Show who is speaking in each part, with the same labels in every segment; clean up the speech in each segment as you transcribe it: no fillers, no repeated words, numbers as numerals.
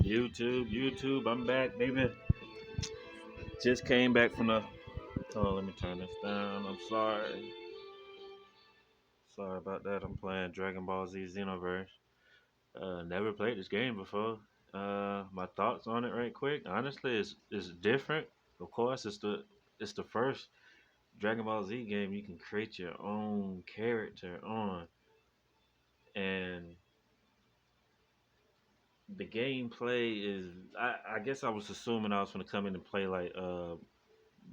Speaker 1: YouTube, I'm back, baby. Just came back from the. Oh, let me turn this down. I'm sorry. Sorry about that. I'm playing Dragon Ball Z Xenoverse. Never played this game before. My thoughts on it, right quick. Honestly, it's different. Of course, it's the first Dragon Ball Z game you can create your own character on, and the gameplay is. I guess I was assuming I was going to come in and play like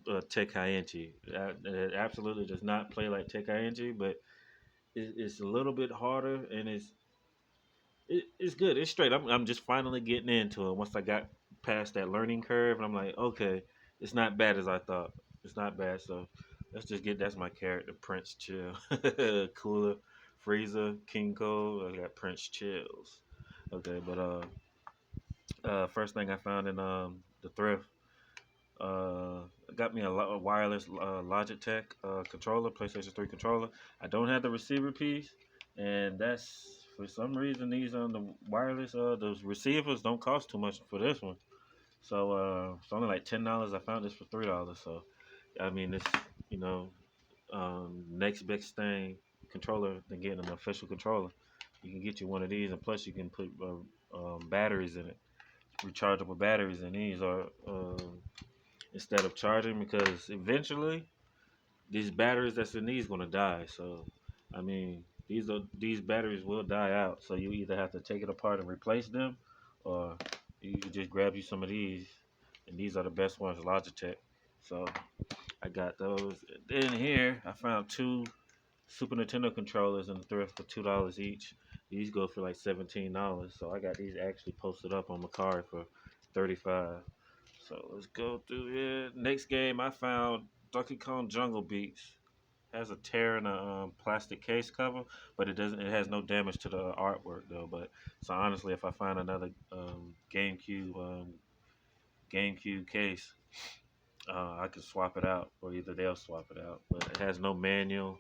Speaker 1: Tekkaichi. It absolutely does not play like Tekkaichi, but it's a little bit harder and it's good. It's straight. I'm just finally getting into it. Once I got past that learning curve, and I'm like, okay, it's not bad as I thought. It's not bad. So let's just get that's my character, Prince Chill, Cooler, Frieza, King Cole. I got Prince Chills. Okay, but first thing I found in the thrift. Uh, got me a wireless Logitech controller, PlayStation 3 controller. I don't have the receiver piece, and that's for some reason these on the wireless those receivers don't cost too much for this one. So it's only like $10. I found this for $3. So I mean, it's you know next best thing controller than getting an official controller. You can get you one of these, and plus you can put batteries in it, rechargeable batteries, and these are instead of charging because eventually these batteries that's in these gonna die. So I mean these batteries will die out. So you either have to take it apart and replace them, or you can just grab you some of these, and these are the best ones, Logitech. So I got those. Then here I found two Super Nintendo controllers in the thrift for $2 each. These go for like $17. So I got these actually posted up on my card for 35. So let's go through here. Next game I found Donkey Kong Jungle Beats. Has a tear in a plastic case cover, but it doesn't. It has no damage to the artwork though. But so honestly, if I find another GameCube case, I could swap it out, or either they'll swap it out. But it has no manual.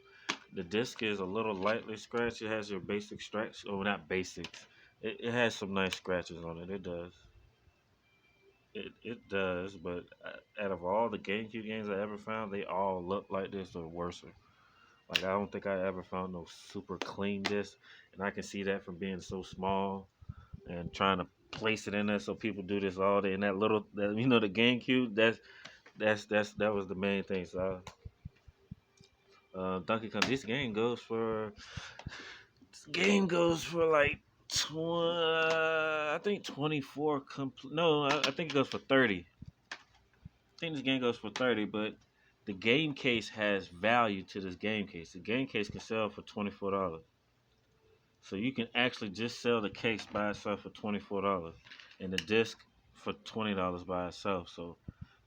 Speaker 1: The disc is a little lightly scratched. It has your basic scratch, or not basics. It has some nice scratches on it. It does. It does, but out of all the GameCube games I ever found, they all look like this or worse. Like I don't think I ever found no super clean disc, and I can see that from being so small and trying to place it in there. So people do this all day, and that little, that, the GameCube. That was the main thing. So Donkey Kong, this game goes for like I think 24. No, I think it goes for 30. I think this game goes for 30, but the game case has value to this game case. The game case can sell for $24. So you can actually just sell the case by itself for $24 and the disc for $20 by itself. So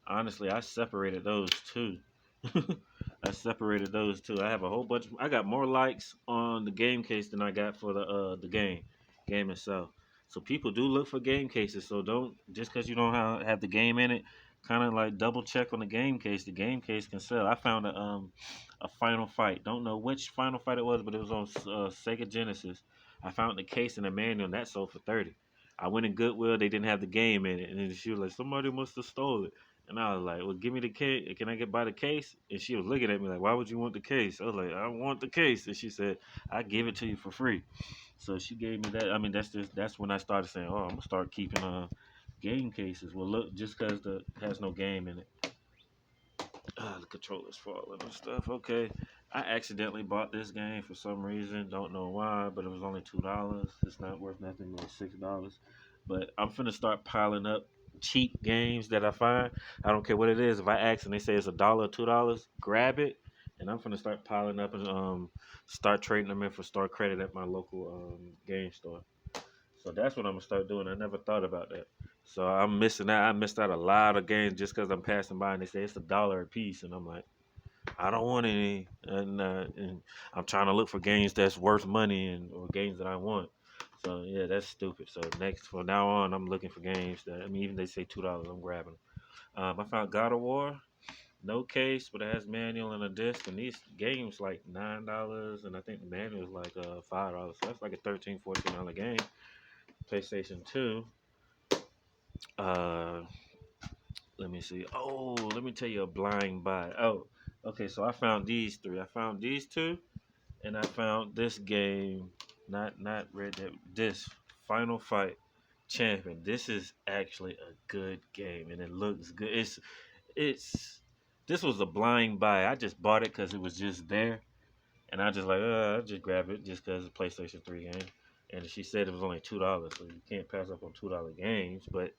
Speaker 1: honestly, I separated those two. I separated those two. I have a whole bunch. I got more likes on the game case than I got for the game itself. So people do look for game cases. So don't just because you don't have the game in it, kind of like double check on the game case. The game case can sell. I found a Final Fight. Don't know which Final Fight it was, but it was on Sega Genesis. I found the case and the manual, and that sold for 30. I went in Goodwill. They didn't have the game in it, and then she was like, "Somebody must have stole it." And I was like, "Well, give me the case. Can I get by the case?" And she was looking at me like, "Why would you want the case?" I was like, "I want the case." And she said, "I give it to you for free." So she gave me that. I mean, that's when I started saying, "Oh, I'm gonna start keeping game cases." Well, look, just because the has no game in it. The controller's falling and stuff. Okay, I accidentally bought this game for some reason. Don't know why, but it was only $2. It's not worth nothing more than $6. But I'm finna start piling up cheap games that I find. I don't care what it is. If I ask and they say it's $1, $2, grab it, and I'm finna start piling up and start trading them in for store credit at my local game store. So that's what I'm gonna start doing. I never thought about that. So I'm missing out. I missed out a lot of games just because I'm passing by and they say it's $1 a piece, and I'm like, I don't want any, and I'm trying to look for games that's worth money and or games that I want. So yeah, that's stupid. So next, from now on, I'm looking for games that I mean, even they say $2, I'm grabbing them. I found God of War, no case, but it has manual and a disc, and these games like $9, and I think the manual is like $5. So that's like a $13, $14 game. PlayStation 2. Uh, let me see. Oh, let me tell you a blind buy. Oh, okay. So I found these three. I found these two, and I found this game. Not Red Dead. This Final Fight Champion. This is actually a good game, and it looks good. It's this was a blind buy. I just bought it because it was just there, and I just like I'll just grab it just because it's a PlayStation 3 game. And she said it was only $2, so you can't pass up on $2 games. But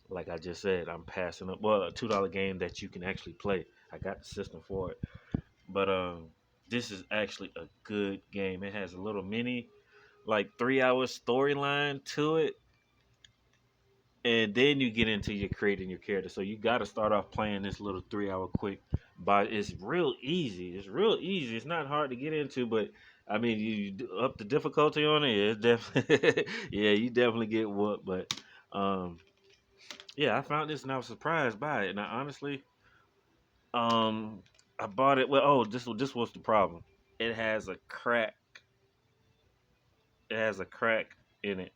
Speaker 1: like I just said, I'm passing up. Well, a $2 game that you can actually play. I got the system for it, but this is actually a good game. It has a little mini, like 3 hour storyline to it, and then you get into your creating your character. So you got to start off playing this little 3 hour quick. But it's real easy. It's real easy. It's not hard to get into, but I mean, up the difficulty on it. It's definitely yeah, you definitely get whooped. But um, yeah, I found this and I was surprised by it. And I honestly, um, I bought it. Well, oh, this was the problem. It has a crack. It has a crack in it.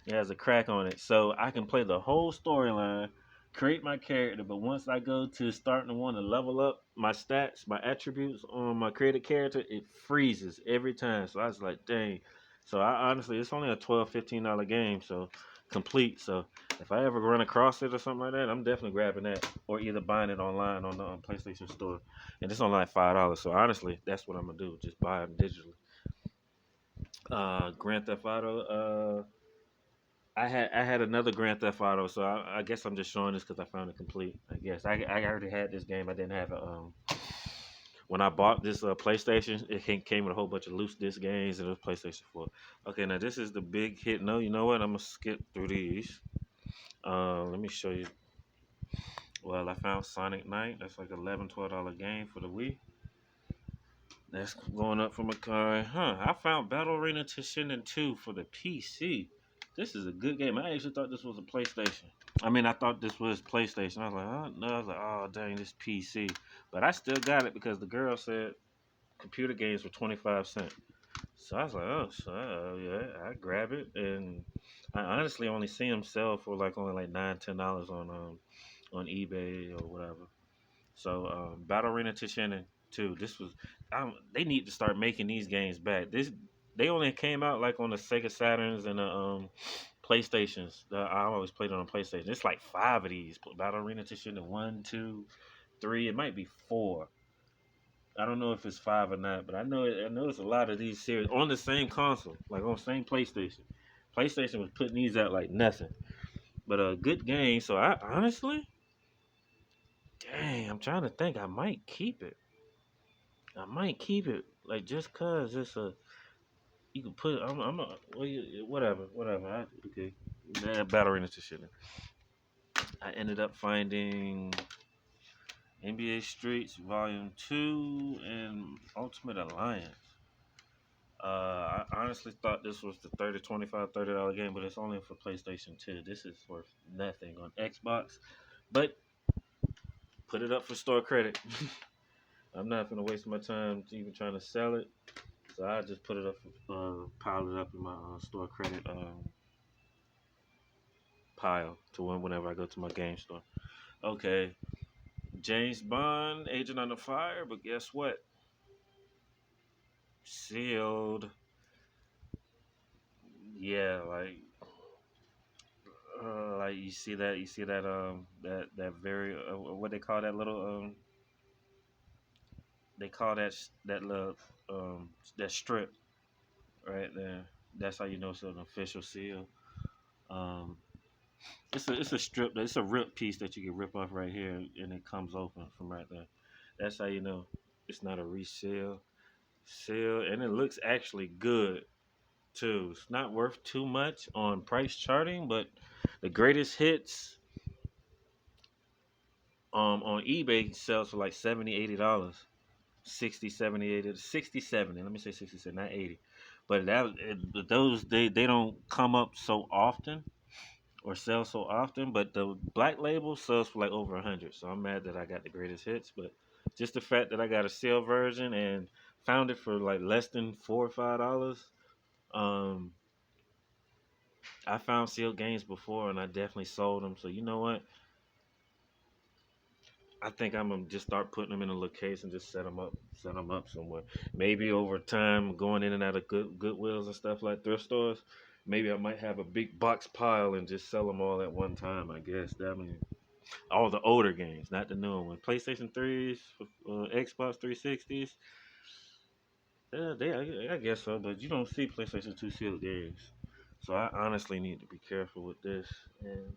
Speaker 1: It has a crack on it, so I can play the whole storyline, create my character. But once I go to starting to want to level up my stats, my attributes on my created character, it freezes every time. So I was like, dang. So I honestly, it's only a $12, $15 game, so complete. So if I ever run across it or something like that, I'm definitely grabbing that, or either buying it online on the PlayStation Store. And it's only like $5. So honestly, that's what I'm gonna do. Just buy them digitally. Grand Theft Auto. I had another Grand Theft Auto, so I guess I'm just showing this because I found it complete. I guess I already had this game. I didn't have it. When I bought this PlayStation, it came with a whole bunch of loose disc games and it was PlayStation 4. Okay, now this is the big hit. No, you know what? I'm gonna skip through these. Let me show you. Well, I found Sonic Knight. That's like $11, $12 game for the Wii. That's going up from a car. Huh. I found Battle Arena Toshinden 2 for the PC. This is a good game. I actually thought this was a PlayStation. I mean, I thought this was PlayStation. I was like, oh, no. I was like, oh, dang, this PC. But I still got it because the girl said computer games for 25 cents. So I was like, oh, so yeah, I grab it. And I honestly only see them sell for like only like $9, $10 on eBay or whatever. So Battle Arena Toshinden 2. This was they need to start making these games back. This they only came out like on the Sega Saturns and the PlayStations. I always played it on PlayStation. It's like five of these Battle Arena Toshinden 1, 2, 3. It might be four. I don't know if it's five or not, but I know it's a lot of these series on the same console, like on the same PlayStation. PlayStation was putting these out like nothing, but a good game. So I honestly, dang, I'm trying to think. I might keep it. I might keep it, like just cause it's a you can put. I'm a well, whatever. Okay, battery into shit. I ended up finding NBA Streets Volume 2 and Ultimate Alliance. I honestly thought this was the 30 25 $30 game, but it's only for PlayStation 2. This is worth nothing on Xbox, but put it up for store credit. I'm not gonna waste my time even trying to sell it. So I just put it up, pile it up in my store credit pile to whenever I go to my game store. Okay, James Bond, Agent Under Fire, but guess what? Sealed. Yeah, like you see that very what they call that little they call that little that strip right there. That's how you know it's an official seal. Um, it's a strip. It's a rip piece that you can rip off right here, and it comes open from right there. That's how you know it's not a resale. Seal, and it looks actually good too. It's not worth too much on price charting, but the greatest hits on eBay sells for like 70 $80. 60, 70, 80, 60, 70. Let me say 67, not 80. But those they don't come up so often or sell so often, but the black label sells for like over 100. So I'm mad that I got the greatest hits, but just the fact that I got a sale version and found it for like less than $4 or $5, um, I found sealed games before, and I definitely sold them. So you know what? I think I'm gonna just start putting them in a little case and just set them up somewhere. Maybe over time, going in and out of Goodwills and stuff like thrift stores, maybe I might have a big box pile and just sell them all at one time. I guess that mean all the older games, not the newer ones. PlayStation 3s, Xbox 360s. I guess so, but you don't see PlayStation 2 sealed games. So I honestly need to be careful with this and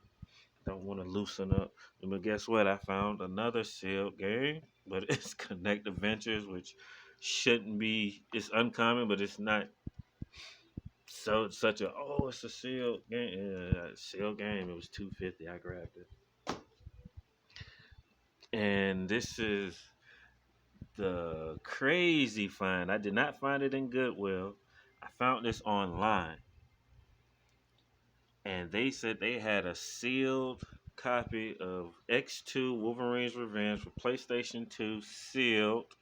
Speaker 1: don't want to loosen up. But guess what? I found another sealed game, but it's Connect Adventures, which shouldn't be. It's uncommon, but it's not so such a it's a sealed game. Yeah, sealed game. It was 250. I grabbed it, and this is the crazy find. I did not find it in Goodwill. I found this online, and they said they had a sealed copy of X2 Wolverine's Revenge for PlayStation 2 sealed,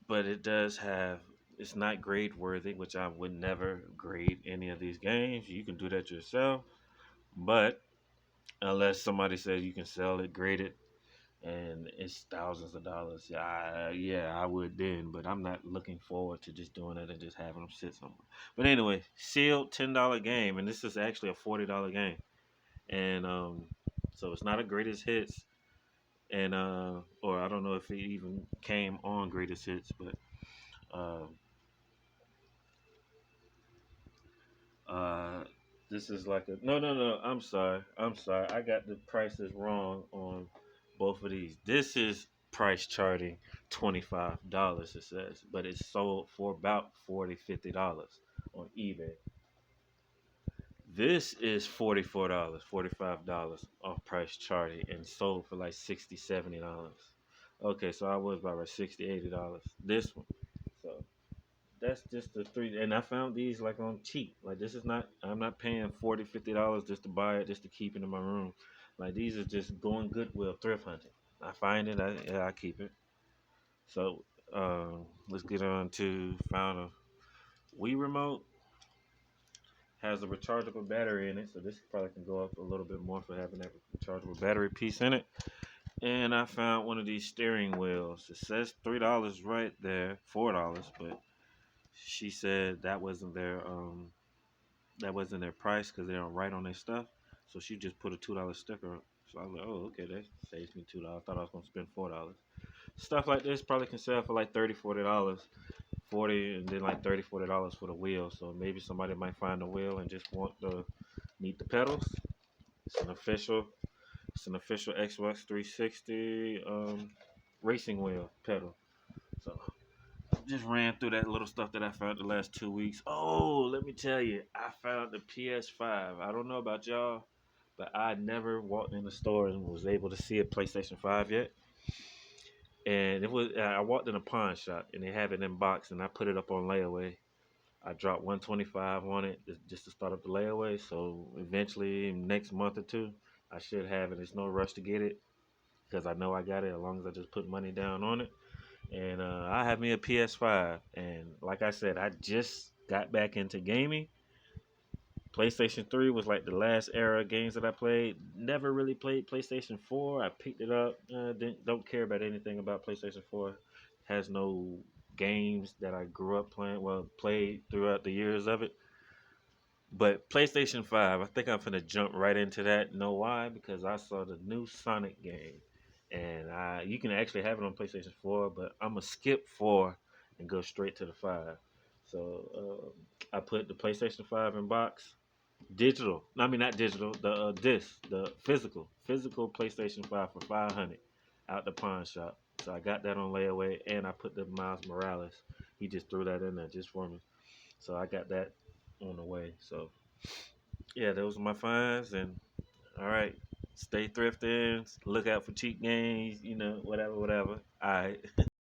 Speaker 1: but it does have it's not grade worthy, which I would never grade any of these games. You can do that yourself, but unless somebody says you can sell it, grade it, and it's thousands of dollars, yeah, I would then, but I'm not looking forward to just doing it and just having them sit somewhere. But anyway, sealed $10 game, and this is actually a $40 game. And so it's not a greatest hits, and or I don't know if it even came on greatest hits, but uh, uh, this is like a no. I'm sorry. I got the prices wrong on both of these. This is price charting $25. It says, but it's sold for about $40-$50 on eBay. This is $44, $45 off price charting and sold for like $60-$70. Okay, so I was about right, $60-$80. This one. So that's just the three, and I found these like on cheap. Like this is not I'm not paying $40-$50 just to buy it just to keep it in my room. Like these are just going Goodwill thrift hunting. I find it, I keep it. So let's get on to found a Wii remote. Has a rechargeable battery in it, so this probably can go up a little bit more for having that rechargeable battery piece in it. And I found one of these steering wheels. It says $3 right there, $4, but she said that wasn't their price because they don't write on their stuff. So she just put a $2 sticker up. So I was like, oh, okay, that saves me $2. I thought I was gonna spend $4. Stuff like this probably can sell for like $30-$40. 40 and then like $30-$40 for the wheel. So maybe somebody might find the wheel and just need the pedals. It's an official Xbox 360 racing wheel pedal. So just ran through that little stuff that I found the last 2 weeks. Oh, let me tell you, I found the PS5. I don't know about y'all, but I never walked in the store and was able to see a PlayStation 5 yet. And I walked in a pawn shop and they have it in box, and I put it up on layaway. I dropped 125 on it just to start up the layaway. So eventually, next month or two, I should have it. There's no rush to get it because I know I got it as long as I just put money down on it. And I have me a PS5. And like I said, I just got back into gaming. PlayStation 3 was like the last era of games that I played. Never really played PlayStation 4. I picked it up. Don't care about anything about PlayStation 4. Has no games that I grew up playing. Well, played throughout the years of it. But PlayStation 5, I think I'm gonna jump right into that. Know why? Because I saw the new Sonic game, and you can actually have it on PlayStation 4, but I'm gonna skip 4 and go straight to the 5. So I put the PlayStation 5 in box, digital. I mean not digital, the disc, the physical PlayStation 5 for 500 out the pawn shop. So I got that on layaway, and I put the Miles Morales. He just threw that in there just for me. So I got that on the way. So yeah, those are my finds. And all right, stay thrifting. Look out for cheap games. Whatever. All right.